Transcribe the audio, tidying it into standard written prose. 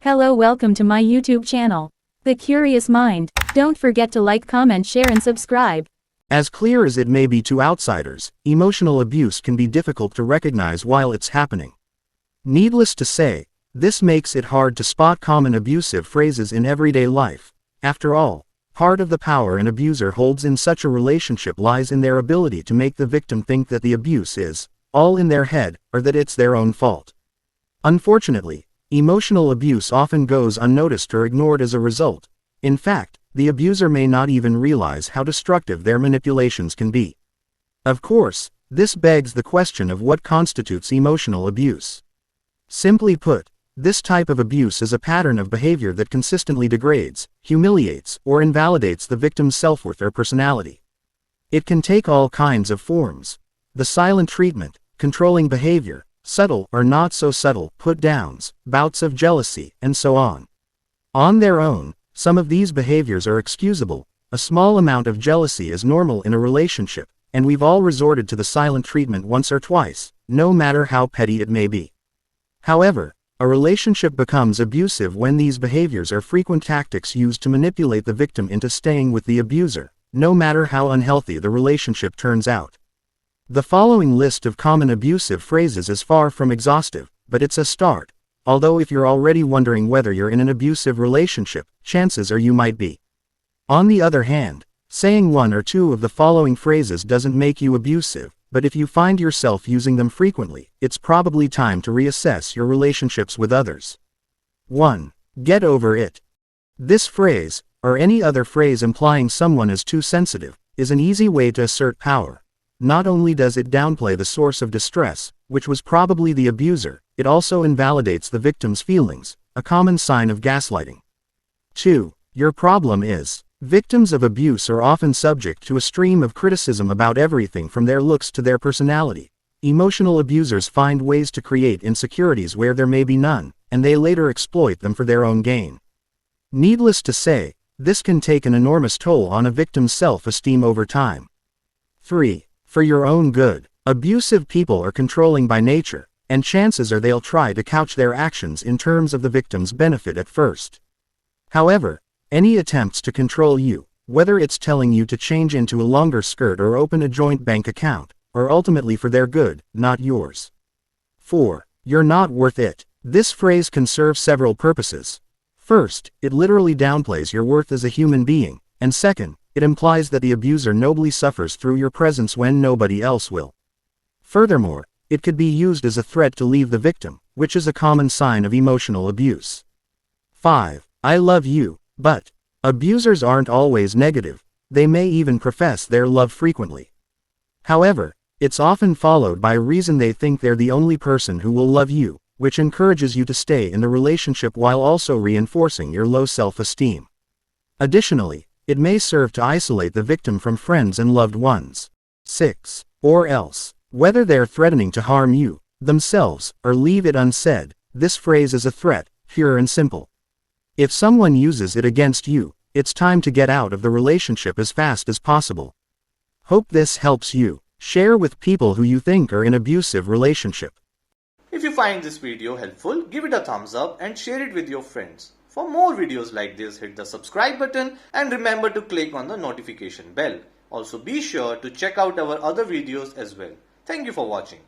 Hello, welcome to my YouTube channel, The Curious Mind. Don't forget to like, comment, share and subscribe. As clear as it may be to outsiders, emotional abuse can be difficult to recognize while it's happening. Needless to say, this makes it hard to spot common abusive phrases in everyday life. After all, part of the power an abuser holds in such a relationship lies in their ability to make the victim think that the abuse is all in their head, or that it's their own fault. Unfortunately, emotional abuse often goes unnoticed or ignored as a result. In fact, the abuser may not even realize how destructive their manipulations can be. Of course, this begs the question of what constitutes emotional abuse. Simply put, this type of abuse is a pattern of behavior that consistently degrades, humiliates, or invalidates the victim's self-worth or personality. It can take all kinds of forms. The silent treatment, controlling behavior, subtle or not so subtle put-downs, bouts of jealousy, and so on. On their own, some of these behaviors are excusable. A small amount of jealousy is normal in a relationship, and we've all resorted to the silent treatment once or twice, no matter how petty it may be. However, a relationship becomes abusive when these behaviors are frequent tactics used to manipulate the victim into staying with the abuser, no matter how unhealthy the relationship turns out. The following list of common abusive phrases is far from exhaustive, but it's a start. Although if you're already wondering whether you're in an abusive relationship, chances are you might be. On the other hand, saying one or two of the following phrases doesn't make you abusive, but if you find yourself using them frequently, it's probably time to reassess your relationships with others. 1. Get over it. This phrase, or any other phrase implying someone is too sensitive, is an easy way to assert power. Not only does it downplay the source of distress, which was probably the abuser, it also invalidates the victim's feelings, a common sign of gaslighting. 2. Your problem is. Victims of abuse are often subject to a stream of criticism about everything from their looks to their personality. Emotional abusers find ways to create insecurities where there may be none, and they later exploit them for their own gain. Needless to say, this can take an enormous toll on a victim's self-esteem over time. 3. For your own good. Abusive people are controlling by nature, and chances are they'll try to couch their actions in terms of the victim's benefit at first. However, any attempts to control you, whether it's telling you to change into a longer skirt or open a joint bank account, are ultimately for their good, not yours. 4. You're not worth it. This phrase can serve several purposes. First, it literally downplays your worth as a human being, and second, it implies that the abuser nobly suffers through your presence when nobody else will. Furthermore, it could be used as a threat to leave the victim, which is a common sign of emotional abuse. 5. I love you, but. Abusers aren't always negative. They may even profess their love frequently. However, it's often followed by a reason they think they're the only person who will love you, which encourages you to stay in the relationship while also reinforcing your low self-esteem. Additionally, it may serve to isolate the victim from friends and loved ones. 6. Or else. Whether they're threatening to harm you, themselves, or leave it unsaid, this phrase is a threat, pure and simple. If someone uses it against you, it's time to get out of the relationship as fast as possible. Hope this helps you. Share with people who you think are in an abusive relationship. If you find this video helpful, give it a thumbs up and share it with your friends. For more videos like this, hit the subscribe button and remember to click on the notification bell. Also be sure to check out our other videos as well. Thank you for watching.